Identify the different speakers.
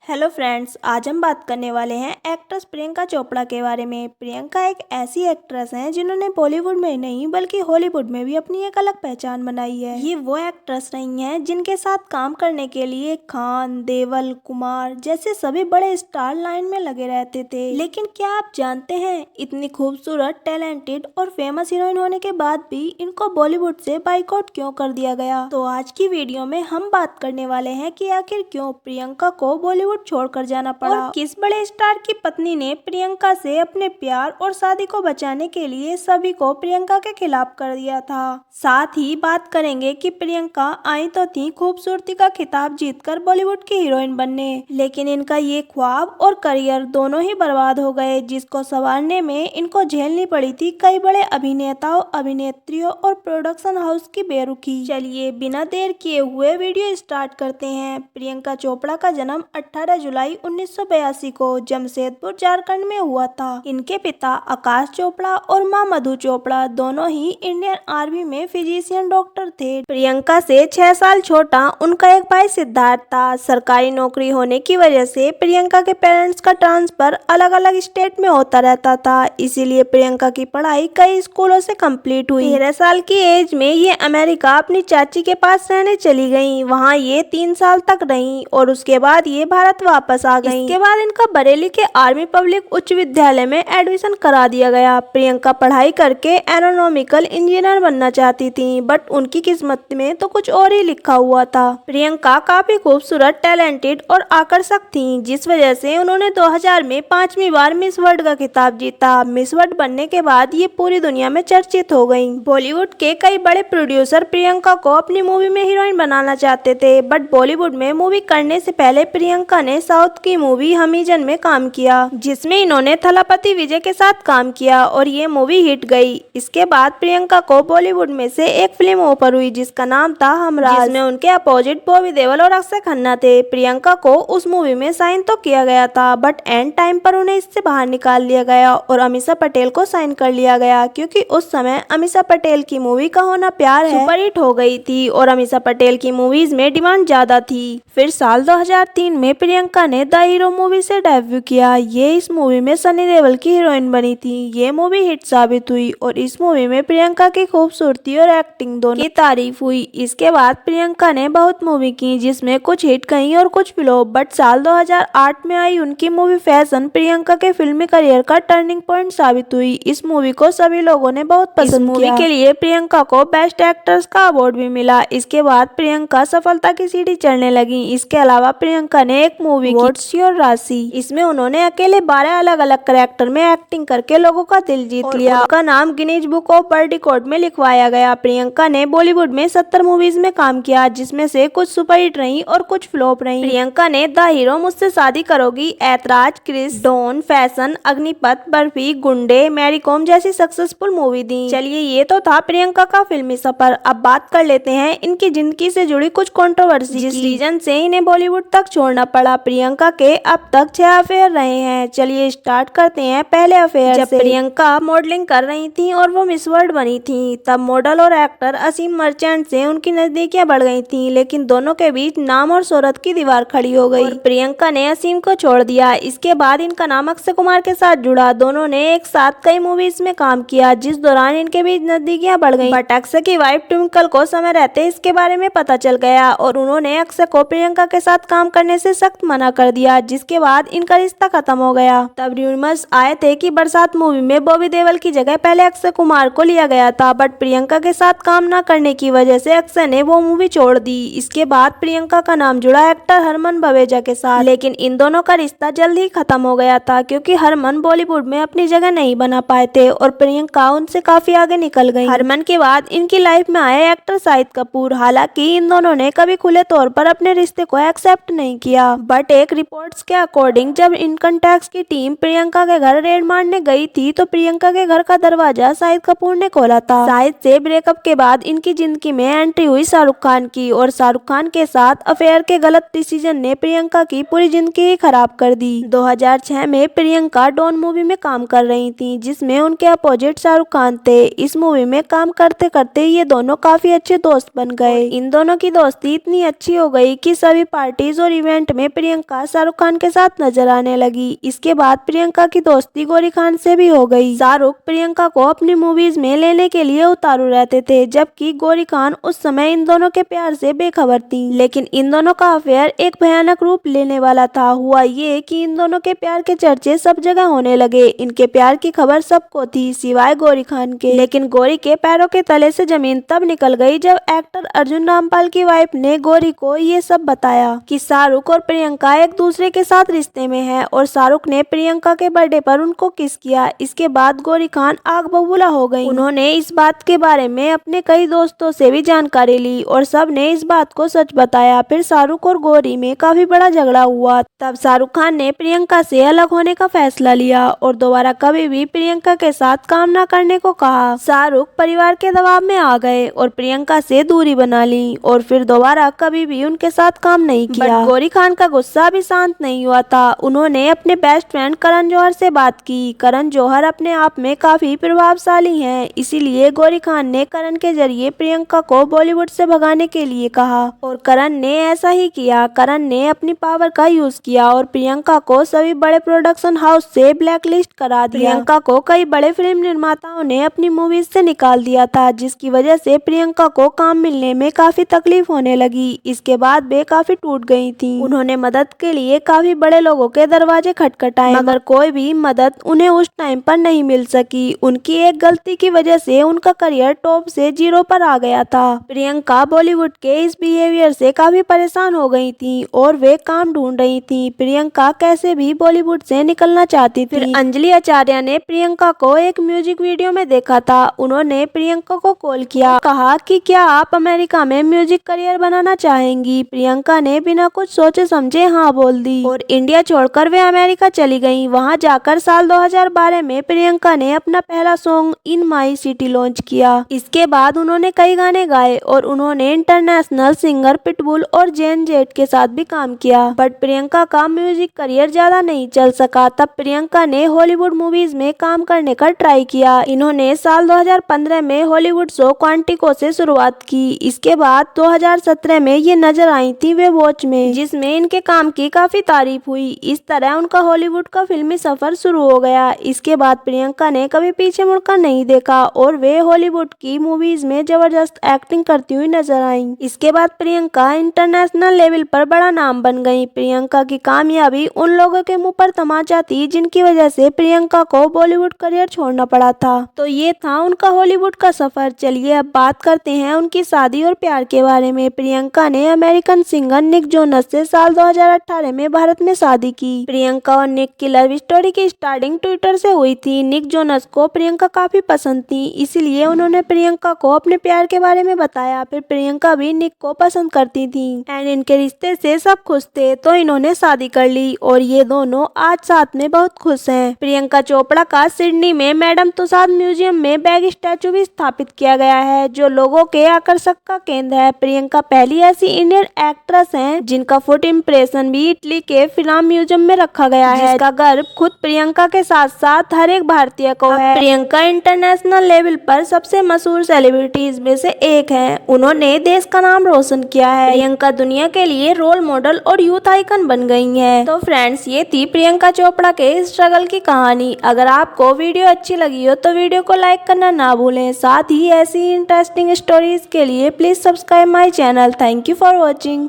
Speaker 1: Hello friends, आज हम बात करने वाले हैं एक्ट्रेस प्रियंका चोपड़ा के बारे में। प्रियंका एक ऐसी एक्ट्रेस हैं जिन्होंने बॉलीवुड में नहीं बल्कि हॉलीवुड में भी अपनी एक अलग पहचान बनाई है। ये वो एक्ट्रेस नहीं है जिनके साथ काम करने के लिए खान, देवल, कुमार जैसे सभी बड़े स्टार लाइन में लगे रहते थे। लेकिन क्या आप जानते हैं, इतनी खूबसूरत, टैलेंटेड और फेमस हीरोइन होने के बाद भी इनको बॉलीवुड से बाइकआउट क्यों कर दिया गया? तो आज की वीडियो में हम बात करने वाले हैं कि आखिर क्यों प्रियंका को बॉलीवुड छोड़कर जाना पड़ा और किस बड़े स्टार की पत्नी ने प्रियंका से अपने प्यार और शादी को बचाने के लिए सभी को प्रियंका के खिलाफ कर दिया था। साथ ही बात करेंगे कि प्रियंका आई तो थी खूबसूरती का खिताब जीतकर बॉलीवुड की हीरोइन बनने, लेकिन इनका ये ख्वाब और करियर दोनों ही बर्बाद हो गए, जिसको संवारने में इनको झेलनी पड़ी थी कई बड़े अभिनेताओं, अभिनेत्रियों और प्रोडक्शन हाउस की बेरुखी। चलिए बिना देर किए हुए वीडियो स्टार्ट करते हैं। प्रियंका चोपड़ा का जन्म 18 जुलाई 1982 को जमशेदपुर, झारखंड में हुआ था। इनके पिता आकाश चोपड़ा और मां मधु चोपड़ा दोनों ही इंडियन आर्मी में फिजिशियन डॉक्टर थे। प्रियंका से 6 साल छोटा उनका एक भाई सिद्धार्थ था। सरकारी नौकरी होने की वजह से प्रियंका के पेरेंट्स का ट्रांसफर अलग अलग स्टेट में होता रहता था, इसीलिए प्रियंका की पढ़ाई कई स्कूलों से कंप्लीट हुई। 13 साल की एज में ये अमेरिका अपनी चाची के पास रहने चली गयी। वहाँ ये 3 साल तक रही और उसके बाद ये भारत वापस आ गई। इसके बाद इनका बरेली के आर्मी पब्लिक उच्च विद्यालय में एडमिशन करा दिया गया। प्रियंका पढ़ाई करके एरोनॉमिकल इंजीनियर बनना चाहती थी, बट उनकी किस्मत में तो कुछ और ही लिखा हुआ था। प्रियंका काफी खूबसूरत, टैलेंटेड और आकर्षक थी, जिस वजह से उन्होंने 2000 में 5वीं बार मिस वर्ल्ड का खिताब जीता। मिस वर्ल्ड बनने के बाद ये पूरी दुनिया में चर्चित हो गयी। बॉलीवुड के कई बड़े प्रोड्यूसर प्रियंका को अपनी मूवी में हीरोइन बनाना चाहते थे, बट बॉलीवुड में मूवी करने से पहले प्रियंका ने साउथ की मूवी हमीजन में काम किया, जिसमें इन्होंने थलापति विजय के साथ काम किया और ये मूवी हिट गई। इसके बाद प्रियंका को बॉलीवुड में से एक फिल्म ऑफर हुई जिसका नाम था हमराज, जिसमें उनके अपोजिट बॉबी देओल और अक्षय खन्ना थे। प्रियंका को उस मूवी में साइन तो किया गया था, बट एंड टाइम पर उन्हें इससे बाहर निकाल लिया गया और अमीषा पटेल को साइन कर लिया गया, क्योंकि उस समय अमीषा पटेल की मूवी का होना प्यार है सुपरहिट हो गई थी और अमीषा पटेल की मूवीज में डिमांड ज्यादा थी। फिर साल 2003 में प्रियंका ने द हीरो मूवी से डेब्यू किया। ये इस मूवी में सनी देओल की हीरोइन बनी थी। ये मूवी हिट साबित हुई और इस मूवी में प्रियंका की खूबसूरती और एक्टिंग दोनों की तारीफ हुई। इसके बाद प्रियंका ने बहुत मूवी की, जिसमें कुछ हिट गई और कुछ फ्लॉप, बट साल 2008 में आई उनकी मूवी फैशन प्रियंका के फिल्मी करियर का टर्निंग पॉइंट साबित हुई। इस मूवी को सभी लोगों ने बहुत पसंद किया। मूवी के लिए प्रियंका को बेस्ट एक्ट्रेस का अवार्ड भी मिला। इसके बाद प्रियंका सफलता की सीढ़ी चढ़ने लगी। इसके अलावा प्रियंका ने एक मूवी और राशि, इसमें उन्होंने अकेले 12 अलग अलग कैरेक्टर में एक्टिंग करके लोगों का दिल जीत लिया। उनका नाम Guinness book of world record में लिखवाया गया। प्रियंका ने बॉलीवुड में 70 मूवीज में काम किया, जिसमें से कुछ सुपरहिट रही और कुछ फ्लॉप रही। प्रियंका ने द हीरो, मुझसे शादी करोगी, ऐतराज, क्रिस, डॉन, फैशन, अग्निपथ, बर्फी, गुंडे, मैरी कॉम जैसी सक्सेसफुल मूवी दी। चलिए ये तो था प्रियंका का फिल्मी सफर। अब बात कर लेते हैं इनकी जिंदगी से जुड़ी कुछ कंट्रोवर्सी, जिस रीजन से इन्हें बॉलीवुड तक छोड़ना पड़ा। प्रियंका के अब तक 6 अफेयर रहे हैं। चलिए स्टार्ट करते हैं पहले अफेयर से। जब प्रियंका मॉडलिंग कर रही थी और वो मिस वर्ल्ड बनी थी, तब मॉडल और एक्टर असीम मर्चेंट से उनकी नजदीकियां बढ़ गई थी, लेकिन दोनों के बीच नाम और शोहरत की दीवार खड़ी हो गई और प्रियंका ने असीम को छोड़ दिया। इसके बाद इनका नाम अक्षय कुमार के साथ जुड़ा। दोनों ने एक साथ कई मूवीज में काम किया, जिस दौरान इनके बीच नजदीकियां बढ़ गई, बट अक्षय की वाइफ ट्विंकल को समय रहते इसके बारे में पता चल गया और उन्होंने अक्षय को प्रियंका के साथ काम करने से सख्त मना कर दिया, जिसके बाद इनका रिश्ता खत्म हो गया। तब रूमर्स आए थे कि बरसात मूवी में बॉबी देओल की जगह पहले अक्षय कुमार को लिया गया था, बट प्रियंका के साथ काम न करने की वजह से अक्षय ने वो मूवी छोड़ दी। इसके बाद प्रियंका का नाम जुड़ा एक्टर हरमन बवेजा के साथ, लेकिन इन दोनों का रिश्ता जल्द ही खत्म हो गया था, क्योंकि हरमन बॉलीवुड में अपनी जगह नहीं बना पाए थे और प्रियंका उनसे काफी आगे निकल गई। हरमन के बाद इनकी लाइफ में आए एक्टर शाहिद कपूर। हालांकि इन दोनों ने कभी खुले तौर पर अपने रिश्ते को एक्सेप्ट नहीं किया, बट एक रिपोर्ट्स के अकॉर्डिंग जब इनकम टैक्स की टीम प्रियंका के घर रेड मारने गई थी, तो प्रियंका के घर का दरवाजा शाहिद कपूर ने खोला था। शाहिद से ब्रेकअप के बाद इनकी जिंदगी में एंट्री हुई शाहरुख खान की और शाहरुख खान के साथ अफेयर के गलत डिसीजन ने प्रियंका की पूरी जिंदगी खराब कर दी। 2006 में प्रियंका डॉन मूवी में काम कर रही थी, जिसमें उनके अपोजिट शाहरुख खान थे। इस मूवी में काम करते करते ये दोनों काफी अच्छे दोस्त बन गए। इन दोनों की दोस्ती इतनी अच्छी हो गई कि सभी पार्टीज और इवेंट में प्रियंका शाहरुख खान के साथ नजर आने लगी। इसके बाद प्रियंका की दोस्ती गौरी खान से भी हो गई। शाहरुख प्रियंका को अपनी मूवीज में लेने के लिए उतारू रहते थे, जबकि गौरी खान उस समय इन दोनों के प्यार से बेखबर थी। लेकिन इन दोनों का अफेयर एक भयानक रूप लेने वाला था। हुआ ये कि इन दोनों के प्यार के चर्चे सब जगह होने लगे। इनके प्यार की खबर सबको थी सिवाय गौरी खान के। लेकिन गौरी के पैरों के तले से जमीन तब निकल गई जब एक्टर अर्जुन रामपाल की वाइफ ने गौरी को ये सब बताया कि शाहरुख और प्रियंका एक दूसरे के साथ रिश्ते में है और शाहरुख ने प्रियंका के बर्थडे पर उनको किस किया। इसके बाद गौरी खान आग बबूला हो गई। उन्होंने इस बात के बारे में अपने कई दोस्तों से भी जानकारी ली और सब ने इस बात को सच बताया। फिर शाहरुख और गौरी में काफी बड़ा झगड़ा हुआ। तब शाहरुख खान ने प्रियंका से अलग होने का फैसला लिया और दोबारा कभी भी प्रियंका के साथ काम न करने को कहा। शाहरुख परिवार के दबाव में आ गए और प्रियंका से दूरी बना ली और फिर दोबारा कभी भी उनके साथ काम नहीं किया। गौरी खान का गुस्सा भी शांत नहीं हुआ था। उन्होंने अपने बेस्ट फ्रेंड करण जौहर से बात की। करण जौहर अपने आप में काफी प्रभावशाली हैं, इसीलिए गौरी खान ने करण के जरिए प्रियंका को बॉलीवुड से भगाने के लिए कहा और करण ने ऐसा ही किया। करण ने अपनी पावर का यूज किया और प्रियंका को सभी बड़े प्रोडक्शन हाउस से ब्लैकलिस्ट करा दिया। प्रियंका को कई बड़े फिल्म निर्माताओं ने अपनी मूवीज से निकाल दिया था, जिसकी वजह से प्रियंका को काम मिलने में काफी तकलीफ होने लगी। इसके बाद वे काफी टूट गई थी। उन्होंने मदद के लिए काफी बड़े लोगों के दरवाजे खटखटाए, मगर कोई भी मदद उन्हें उस टाइम पर नहीं मिल सकी। उनकी एक गलती की वजह से उनका करियर टॉप से 0 पर आ गया था। प्रियंका बॉलीवुड के इस बिहेवियर से काफी परेशान हो गई थी और वे काम ढूंढ रही थी। प्रियंका कैसे भी बॉलीवुड से निकलना चाहती थी। फिर अंजलि आचार्य ने प्रियंका को एक म्यूजिक वीडियो में देखा था। उन्होंने प्रियंका को कॉल किया, कहा कि क्या आप अमेरिका में म्यूजिक करियर बनाना चाहेंगी। प्रियंका ने बिना कुछ सोचे समझे हाँ बोल दी और इंडिया छोड़कर वे अमेरिका चली गईं। वहां जाकर साल 2012 में प्रियंका ने अपना पहला song in my city launch किया। इसके बाद उन्होंने कई गाने गाए और उन्होंने इंटरनेशनल सिंगर पिटबुल और जेन जेट के साथ भी काम किया। बट प्रियंका का म्यूजिक करियर ज्यादा नहीं चल सका। तब प्रियंका ने हॉलीवुड मूवीज में काम करने का ट्राई किया। इन्होंने साल 2015 में हॉलीवुड शो क्वांटिको से शुरुआत की। इसके बाद 2017 में ये नजर आई थी वे वॉच में, जिसमें इनके काम की काफी तारीफ हुई। इस तरह उनका हॉलीवुड का फिल्मी सफर शुरू हो गया। इसके बाद प्रियंका ने कभी पीछे मुड़कर नहीं देखा और वे हॉलीवुड की मूवीज में जबरदस्त एक्टिंग करती हुई नजर आईं। इसके बाद प्रियंका इंटरनेशनल लेवल पर बड़ा नाम बन गई। प्रियंका की कामयाबी उन लोगों के मुंह पर तमाचा थी जिनकी वजह से प्रियंका को बॉलीवुड करियर छोड़ना पड़ा था। तो ये था उनका हॉलीवुड का सफर। चलिए अब बात करते हैं उनकी शादी और प्यार के बारे में। प्रियंका ने अमेरिकन सिंगर निक जोनस से साल 2018 में भारत में शादी की। प्रियंका और निक की लव स्टोरी की स्टार्टिंग ट्विटर से हुई थी। निक जोनस को प्रियंका काफी पसंद थी, इसीलिए उन्होंने प्रियंका को अपने प्यार के बारे में बताया। फिर प्रियंका भी निक को पसंद करती थी एंड इनके रिश्ते से सब खुश थे, तो इन्होंने शादी कर ली और ये दोनों आज साथ में बहुत खुश हैं। प्रियंका चोपड़ा का सिडनी में मैडम तुसाद म्यूजियम में बैग स्टैचू भी स्थापित किया गया है, जो लोगों के आकर्षक का केंद्र है। प्रियंका पहली ऐसी इंडियन एक्ट्रेस हैं जिनका फुट इम्प्रेशन भी इटली के फिल्म म्यूजियम में रखा गया है, जिसका गर्व खुद प्रियंका के साथ साथ हर एक भारतीय को है। प्रियंका इंटरनेशनल लेवल पर सबसे मशहूर सेलिब्रिटीज में से एक है। उन्होंने देश का नाम रोशन किया है। प्रियंका दुनिया के लिए रोल मॉडल और यूथ आइकन बन गई है। तो फ्रेंड्स, ये थी प्रियंका चोपड़ा के स्ट्रगल की कहानी। अगर आपको वीडियो अच्छी लगी हो तो वीडियो को लाइक करना ना भूलें। साथ ही ऐसी इंटरेस्टिंग स्टोरीज के लिए please subscribe my channel. Thank you for watching.